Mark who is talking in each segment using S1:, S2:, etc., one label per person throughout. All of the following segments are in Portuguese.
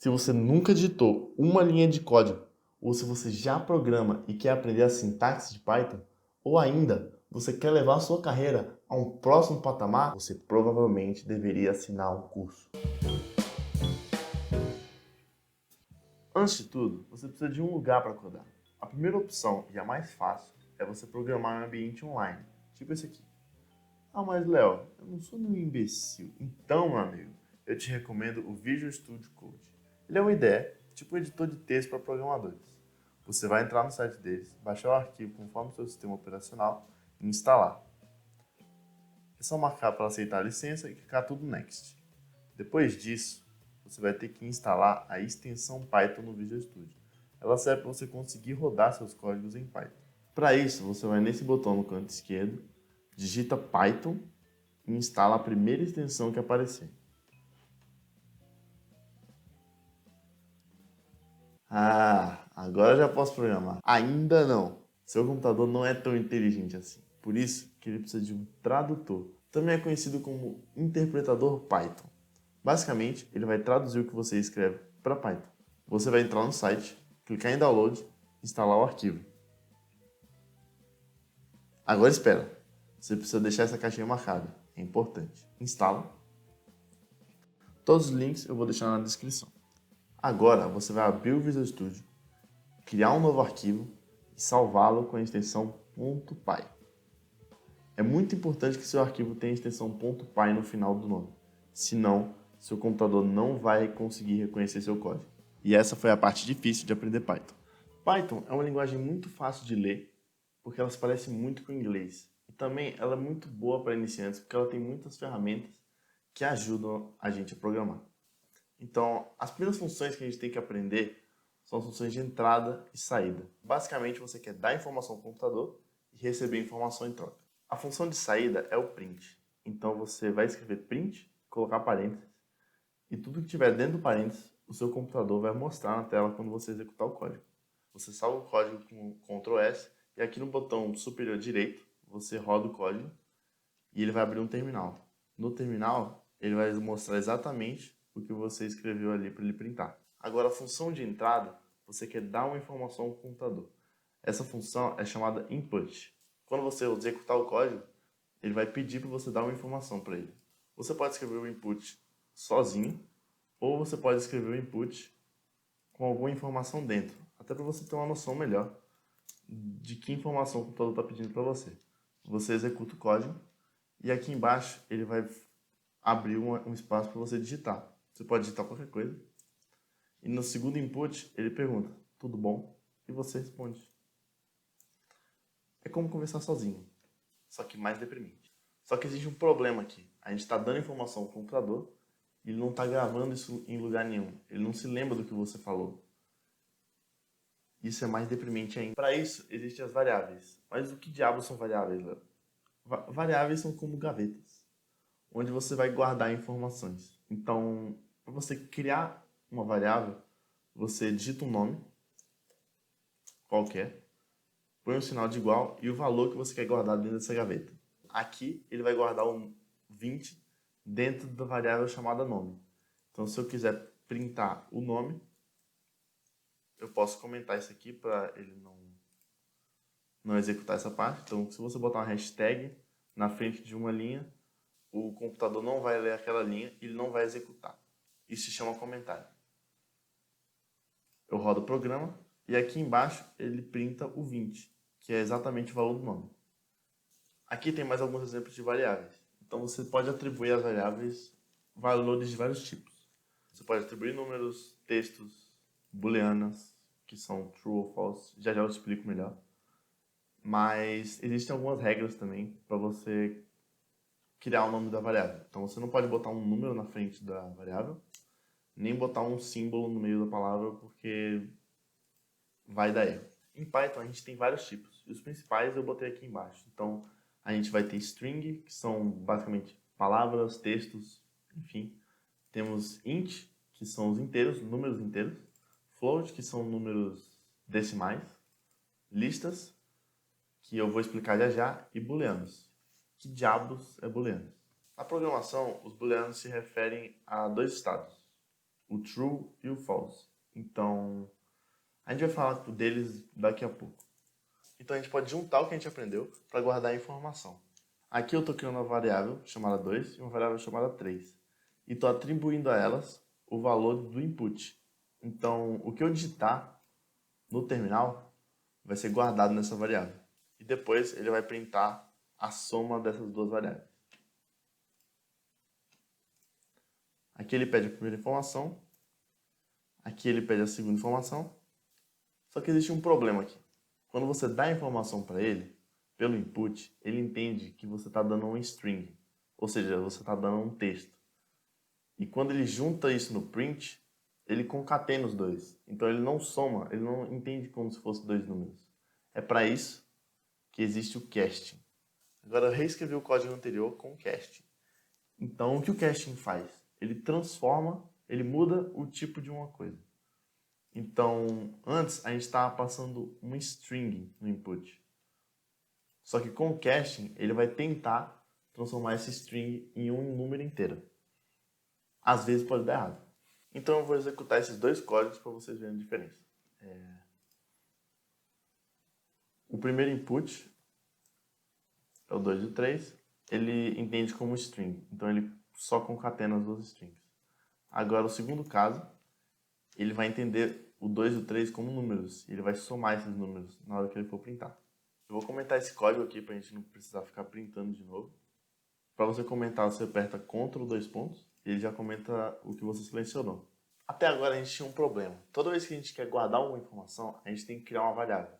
S1: Se você nunca digitou uma linha de código, ou se você já programa e quer aprender a sintaxe de Python, ou ainda você quer levar a sua carreira a um próximo patamar, você provavelmente deveria assinar um curso. Antes de tudo, você precisa de um lugar para codar. A primeira opção, e a mais fácil, é você programar em um ambiente online, tipo esse aqui. Ah, mas Léo, eu não sou nenhum imbecil. Então, meu amigo, eu te recomendo o Visual Studio Code. Ele é uma ideia, tipo um editor de texto para programadores. Você vai entrar no site deles, baixar o arquivo conforme o seu sistema operacional e instalar. É só marcar para aceitar a licença e clicar tudo Next. Depois disso, você vai ter que instalar a extensão Python no Visual Studio. Ela serve para você conseguir rodar seus códigos em Python. Para isso, você vai nesse botão no canto esquerdo, digita Python e instala a primeira extensão que aparecer. Ah, agora já posso programar. Ainda não. Seu computador não é tão inteligente assim. Por isso que ele precisa de um tradutor. Também é conhecido como interpretador Python. Basicamente, ele vai traduzir o que você escreve para Python. Você vai entrar no site, clicar em download, instalar o arquivo. Agora espera. Você precisa deixar essa caixinha marcada. É importante. Instala. Todos os links eu vou deixar na descrição. Agora você vai abrir o Visual Studio, criar um novo arquivo e salvá-lo com a extensão .py. É muito importante que seu arquivo tenha a extensão .py no final do nome, senão seu computador não vai conseguir reconhecer seu código. E essa foi a parte difícil de aprender Python. Python é uma linguagem muito fácil de ler, porque ela se parece muito com o inglês. E também ela é muito boa para iniciantes, porque ela tem muitas ferramentas que ajudam a gente a programar. Então, as primeiras funções que a gente tem que aprender são as funções de entrada e saída. Basicamente, você quer dar informação ao computador e receber informação em troca. A função de saída é o print. Então, você vai escrever print, colocar parênteses, e tudo que tiver dentro do parênteses, o seu computador vai mostrar na tela quando você executar o código. Você salva o código com Ctrl S e aqui no botão superior direito, você roda o código e ele vai abrir um terminal. No terminal, ele vai mostrar exatamente o que você escreveu ali para ele printar. Agora, a função de entrada, você quer dar uma informação ao computador. Essa função é chamada input. Quando você executar o código, ele vai pedir para você dar uma informação para ele. Você pode escrever o input sozinho, ou você pode escrever o input com alguma informação dentro, até para você ter uma noção melhor de que informação o computador está pedindo para você. Você executa o código e aqui embaixo ele vai abrir um espaço para você digitar. Você pode digitar qualquer coisa. E no segundo input ele pergunta, tudo bom? E você responde. É como conversar sozinho, só que mais deprimente. Só que existe um problema aqui. A gente está dando informação ao computador e ele não está gravando isso em lugar nenhum. Ele não se lembra do que você falou. Isso é mais deprimente ainda. Para isso, existem as variáveis. Mas o que diabos são variáveis, Léo? Variáveis são como gavetas, onde você vai guardar informações. Então, para você criar uma variável, você digita um nome qualquer, põe um sinal de igual e o valor que você quer guardar dentro dessa gaveta. Aqui, ele vai guardar um 20 dentro da variável chamada nome. Então, se eu quiser printar o nome, eu posso comentar isso aqui para ele não executar essa parte. Então, se você botar uma hashtag na frente de uma linha, o computador não vai ler aquela linha e ele não vai executar. Isso se chama comentário. Eu rodo o programa e aqui embaixo ele printa o 20, que é exatamente o valor do nome. Aqui tem mais alguns exemplos de variáveis. Então você pode atribuir às variáveis valores de vários tipos. Você pode atribuir números, textos, booleanas, que são true ou false. Já já eu explico melhor. Mas existem algumas regras também para você criar o nome da variável. Então você não pode botar um número na frente da variável, nem botar um símbolo no meio da palavra, porque vai dar erro. Em Python a gente tem vários tipos, e os principais eu botei aqui embaixo. Então a gente vai ter string, que são basicamente palavras, textos, enfim. Temos int, que são os inteiros, números inteiros. Float, que são números decimais. Listas, que eu vou explicar já já, e booleanos. Que diabos é booleanos? Na programação, os booleanos se referem a dois estados. o true e o false. Então, a gente vai falar deles daqui a pouco. Então, a gente pode juntar o que a gente aprendeu para guardar a informação. Aqui eu estou criando uma variável chamada 2 e uma variável chamada 3. E estou atribuindo a elas o valor do input. Então, o que eu digitar no terminal vai ser guardado nessa variável. E depois ele vai printar a soma dessas duas variáveis. Aqui ele pede a primeira informação. Aqui ele pede a segunda informação. Só que existe um problema aqui. Quando você dá a informação para ele, pelo input, ele entende que você está dando um string. Ou seja, você está dando um texto. E quando ele junta isso no print, ele concatena os dois. Então ele não soma, ele não entende como se fossem dois números. É para isso que existe o casting. Agora eu reescrevi o código anterior com o casting. Então o que o casting faz? Ele transforma, ele muda o tipo de uma coisa. Então antes a gente estava passando um string no input. Só que com o casting ele vai tentar transformar esse string em um número inteiro. Às vezes pode dar errado. Então eu vou executar esses dois códigos para vocês verem a diferença. O primeiro input é o 2 e o 3. Ele entende como string. Então ele só concatena as duas strings. Agora o segundo caso, ele vai entender o 2 e o 3 como números. E ele vai somar esses números na hora que ele for printar. Eu vou comentar esse código aqui para a gente não precisar ficar printando de novo. Para você comentar, você aperta Ctrl 2 pontos e ele já comenta o que você selecionou. Até agora a gente tinha um problema. Toda vez que a gente quer guardar uma informação, a gente tem que criar uma variável.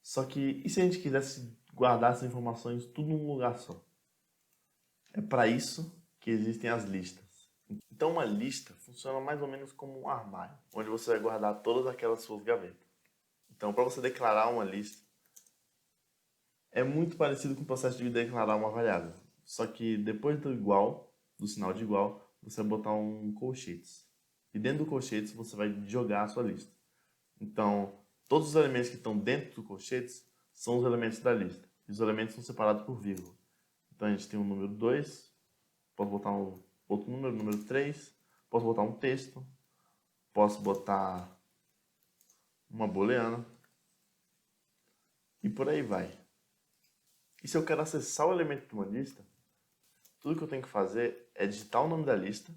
S1: Só que, e se a gente quisesse guardar essas informações tudo num lugar só? É para isso que existem as listas. Então uma lista funciona mais ou menos como um armário, onde você vai guardar todas aquelas suas gavetas. Então para você declarar uma lista, é muito parecido com o processo de declarar uma variável. Só que depois do igual, do sinal de igual, você vai botar um colchetes. E dentro do colchetes você vai jogar a sua lista. Então, todos os elementos que estão dentro do colchetes são os elementos da lista. E os elementos são separados por vírgula. Então a gente tem o número 2, posso botar um outro número, número 3, posso botar um texto, posso botar uma booleana e por aí vai. E se eu quero acessar o elemento de uma lista, tudo que eu tenho que fazer é digitar o nome da lista,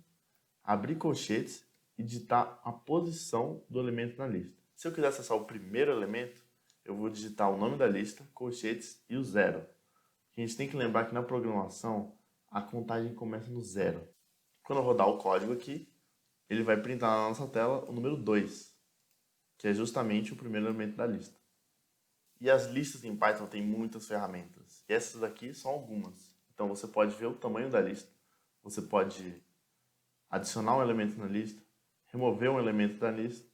S1: abrir colchetes e digitar a posição do elemento na lista. Se eu quiser acessar o primeiro elemento, eu vou digitar o nome da lista, colchetes e o 0. A gente tem que lembrar que na programação a contagem começa no 0. Quando eu rodar o código aqui, ele vai printar na nossa tela o número 2, que é justamente o primeiro elemento da lista. E as listas em Python têm muitas ferramentas. E essas daqui são algumas. Então você pode ver o tamanho da lista, você pode adicionar um elemento na lista, remover um elemento da lista,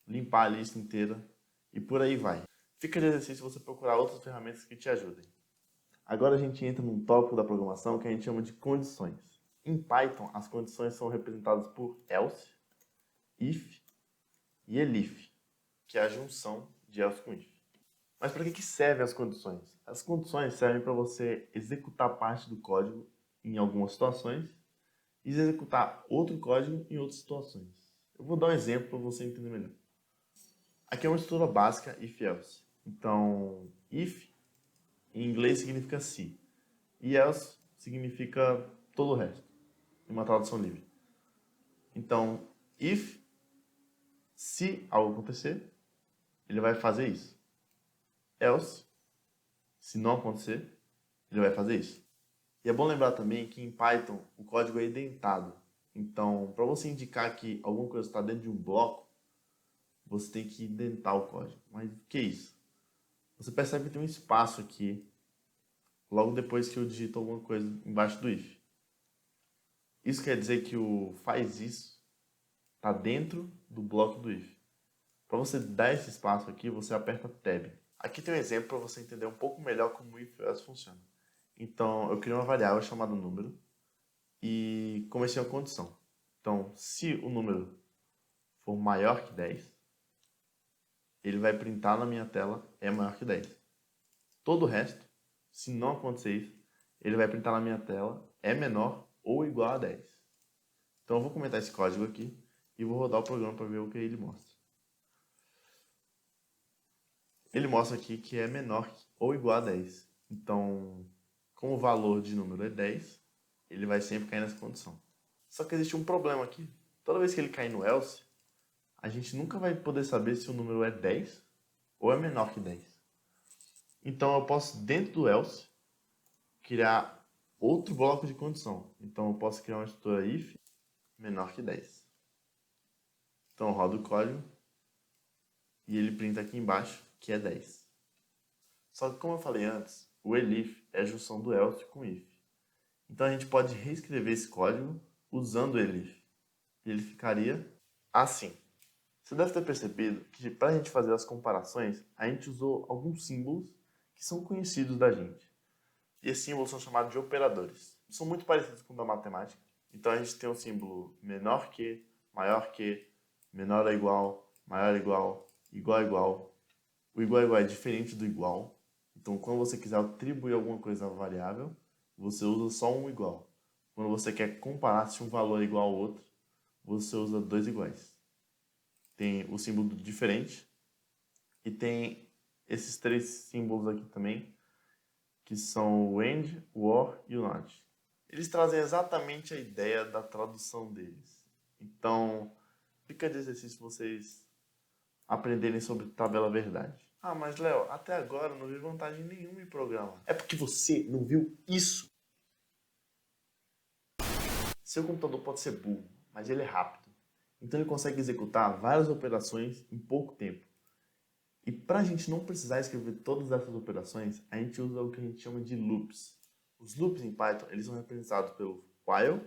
S1: limpar a lista inteira e por aí vai. Fica de exercício você procurar outras ferramentas que te ajudem. Agora a gente entra num tópico da programação que a gente chama de condições. Em Python, as condições são representadas por else, if e elif, que é a junção de else com if. Mas para que servem as condições? As condições servem para você executar parte do código em algumas situações e executar outro código em outras situações. Eu vou dar um exemplo para você entender melhor. Aqui é uma estrutura básica if-else. Então, if em inglês significa se e else significa todo o resto, em uma tradução livre. Então, if, se algo acontecer, ele vai fazer isso. Else, se não acontecer, ele vai fazer isso. E é bom lembrar também que em Python o código é indentado. Então, para você indicar que alguma coisa está dentro de um bloco, você tem que indentar o código. Mas o que é isso? Você percebe que tem um espaço aqui, logo depois que eu digito alguma coisa embaixo do if. Isso quer dizer que o faz isso está dentro do bloco do if. Para você dar esse espaço aqui, você aperta Tab. Aqui tem um exemplo para você entender um pouco melhor como o if-else funciona. Então, eu criei uma variável chamada número e comecei uma condição. Então, se o número for maior que 10, ele vai printar na minha tela é maior que 10. Todo o resto, se não acontecer isso, ele vai printar na minha tela é menor ou igual a 10. Então eu vou comentar esse código aqui e vou rodar o programa para ver o que ele mostra. Ele mostra aqui que é menor ou igual a 10. Então, como o valor de número é 10, ele vai sempre cair nessa condição. Só que existe um problema aqui. Toda vez que ele cair no else, a gente nunca vai poder saber se o número é 10 ou é menor que 10. Então eu posso, dentro do else, criar outro bloco de condição. Então eu posso criar uma estrutura if menor que 10. Então eu rodo o código e ele printa aqui embaixo que é 10. Só que como eu falei antes, o elif é a junção do else com if. Então a gente pode reescrever esse código usando o elif. E ele ficaria assim. Você deve ter percebido que para a gente fazer as comparações, a gente usou alguns símbolos que são conhecidos da gente. E esses símbolos são chamados de operadores. São muito parecidos com o da matemática. Então a gente tem o símbolo menor que, maior que, menor ou igual, maior ou igual, igual a igual. O igual a igual é diferente do igual. Então quando você quiser atribuir alguma coisa à variável, você usa só um igual. Quando você quer comparar se um valor é igual ao outro, você usa dois iguais. Tem o símbolo diferente e tem esses três símbolos aqui também, que são o AND, o OR e o NOT. Eles trazem exatamente a ideia da tradução deles. Então, fica de exercício vocês aprenderem sobre tabela verdade. Ah, mas Léo, até agora eu não vi vantagem nenhuma em programa. É porque você não viu isso. Seu computador pode ser burro, mas ele é rápido. Então ele consegue executar várias operações em pouco tempo. E para a gente não precisar escrever todas essas operações, a gente usa o que a gente chama de loops. Os loops em Python eles são representados pelo while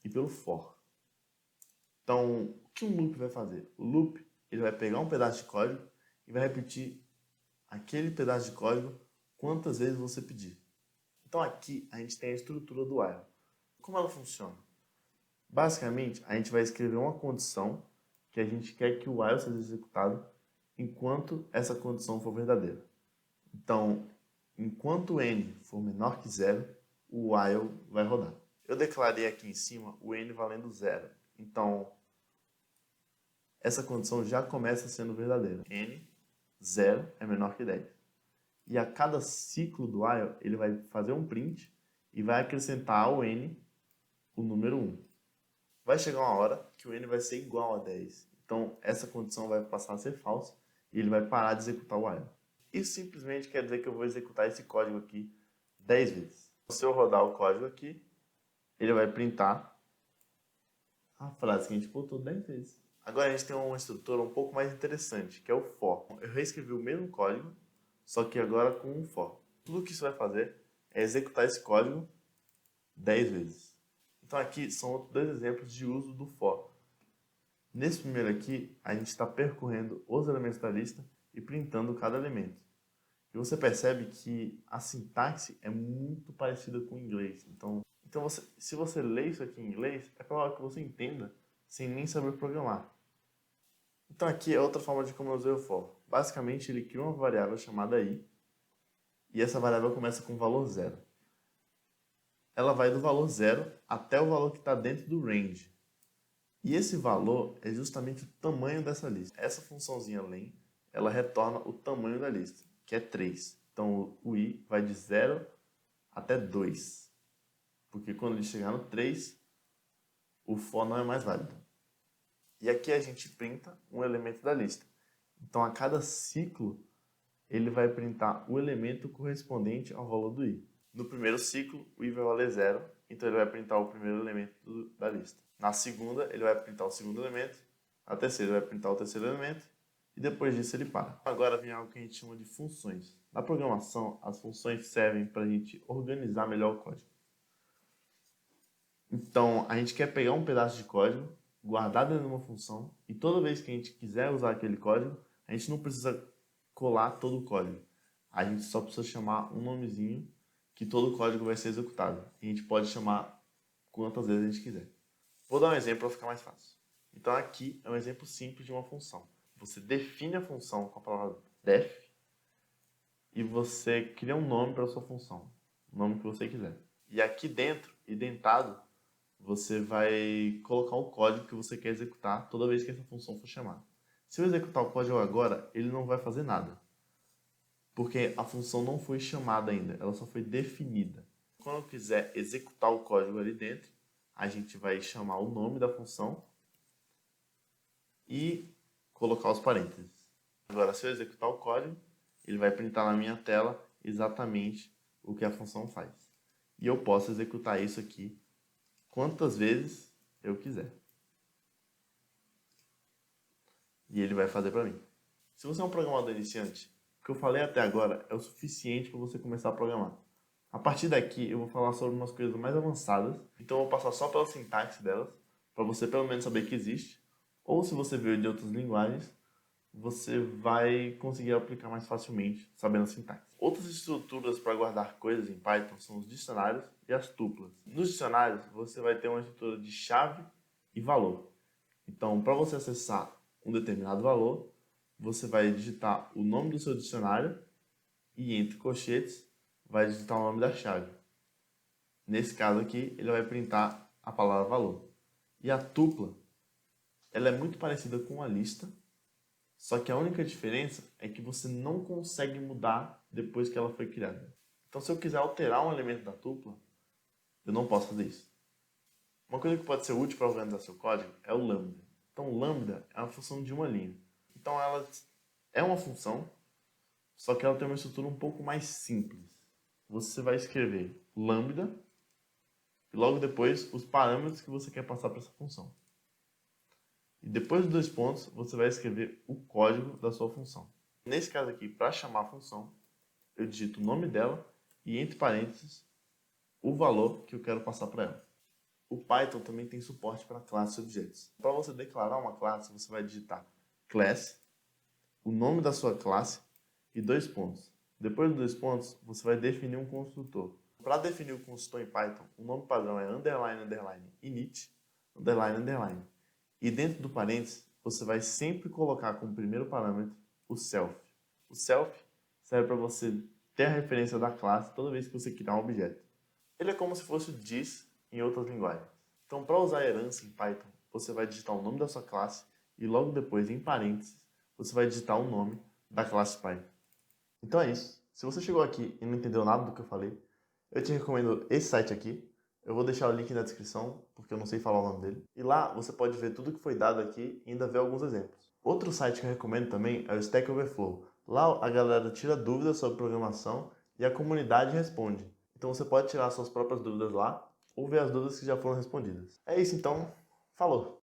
S1: e pelo for. Então, o que um loop vai fazer? O loop ele vai pegar um pedaço de código e vai repetir aquele pedaço de código quantas vezes você pedir. Então aqui a gente tem a estrutura do while. Como ela funciona? Basicamente, a gente vai escrever uma condição que a gente quer que o while seja executado enquanto essa condição for verdadeira. Então, enquanto n for menor que zero, o while vai rodar. Eu declarei aqui em cima o n valendo zero. Então, essa condição já começa sendo verdadeira. N, 0 é menor que 10. E a cada ciclo do while, ele vai fazer um print e vai acrescentar ao n o número 1. Vai chegar uma hora que o n vai ser igual a 10. Então, essa condição vai passar a ser falsa e ele vai parar de executar o while. Isso simplesmente quer dizer que eu vou executar esse código aqui 10 vezes. Se eu rodar o código aqui, ele vai printar a frase que a gente botou 10 vezes. Agora a gente tem uma estrutura um pouco mais interessante, que é o for. Eu reescrevi o mesmo código, só que agora com um for. Tudo que isso vai fazer é executar esse código 10 vezes. Então aqui são outros dois exemplos de uso do for. Nesse primeiro aqui, a gente está percorrendo os elementos da lista e printando cada elemento. E você percebe que a sintaxe é muito parecida com o inglês. Então se você lê isso aqui em inglês, é provável que você entenda sem nem saber programar. Então aqui é outra forma de como eu usei o for. Basicamente, ele cria uma variável chamada i, e essa variável começa com o valor 0. Ela vai do valor 0 até o valor que está dentro do range. E esse valor é justamente o tamanho dessa lista. Essa funçãozinha len, ela retorna o tamanho da lista, que é 3. Então o i vai de 0 até 2. Porque quando ele chegar no 3, o for não é mais válido. E aqui a gente printa um elemento da lista. Então a cada ciclo, ele vai printar o elemento correspondente ao valor do i. No primeiro ciclo, o i vai valer 0, então ele vai printar o primeiro elemento da lista. Na segunda, ele vai printar o segundo elemento. Na terceira, ele vai printar o terceiro elemento. E depois disso, ele para. Agora vem algo que a gente chama de funções. Na programação, as funções servem para a gente organizar melhor o código. Então, a gente quer pegar um pedaço de código, guardar dentro de uma função, e toda vez que a gente quiser usar aquele código, a gente não precisa colar todo o código. A gente só precisa chamar um nomezinho que todo o código vai ser executado. E a gente pode chamar quantas vezes a gente quiser. Vou dar um exemplo para ficar mais fácil. Então aqui é um exemplo simples de uma função. Você define a função com a palavra def e você cria um nome para a sua função. O nome que você quiser. E aqui dentro, identado, você vai colocar o código que você quer executar toda vez que essa função for chamada. Se eu executar o código agora, ele não vai fazer nada, porque a função não foi chamada ainda, ela só foi definida. Quando eu quiser executar o código ali dentro, a gente vai chamar o nome da função e colocar os parênteses. Agora, se eu executar o código, ele vai printar na minha tela exatamente o que a função faz. E eu posso executar isso aqui quantas vezes eu quiser. E ele vai fazer para mim. Se você é um programador iniciante, o que eu falei até agora é o suficiente para você começar a programar. A partir daqui eu vou falar sobre umas coisas mais avançadas, então eu vou passar só pela sintaxe delas, para você pelo menos saber que existe, ou se você veio de outras linguagens, você vai conseguir aplicar mais facilmente, sabendo a sintaxe. Outras estruturas para guardar coisas em Python são os dicionários e as tuplas. Nos dicionários, você vai ter uma estrutura de chave e valor. Então, para você acessar um determinado valor, você vai digitar o nome do seu dicionário e, entre colchetes, vai digitar o nome da chave. Nesse caso aqui, ele vai printar a palavra valor. E a tupla, ela é muito parecida com a lista, só que a única diferença é que você não consegue mudar depois que ela foi criada. Então, se eu quiser alterar um elemento da tupla, eu não posso fazer isso. Uma coisa que pode ser útil para organizar seu código é o lambda. Então, o lambda é uma função de uma linha. Então, ela é uma função, só que ela tem uma estrutura um pouco mais simples. Você vai escrever lambda e logo depois os parâmetros que você quer passar para essa função. E depois dos dois pontos, você vai escrever o código da sua função. Nesse caso aqui, para chamar a função, eu digito o nome dela e, entre parênteses, o valor que eu quero passar para ela. O Python também tem suporte para classes e objetos. Para você declarar uma classe, você vai digitar class, o nome da sua classe e dois pontos. Depois dos dois pontos, você vai definir um construtor. Para definir o construtor em Python, o nome padrão é underline, underline, init, underline, underline. E dentro do parênteses, você vai sempre colocar como primeiro parâmetro o self. O self serve para você ter a referência da classe toda vez que você criar um objeto. Ele é como se fosse o this em outras linguagens. Então, para usar herança em Python, você vai digitar o nome da sua classe e logo depois, em parênteses, você vai digitar o nome da classe Py. Então é isso. Se você chegou aqui e não entendeu nada do que eu falei, eu te recomendo esse site aqui. Eu vou deixar o link na descrição, porque eu não sei falar o nome dele. E lá você pode ver tudo que foi dado aqui e ainda ver alguns exemplos. Outro site que eu recomendo também é o Stack Overflow. Lá a galera tira dúvidas sobre programação e a comunidade responde. Então você pode tirar suas próprias dúvidas lá ou ver as dúvidas que já foram respondidas. É isso então, falou!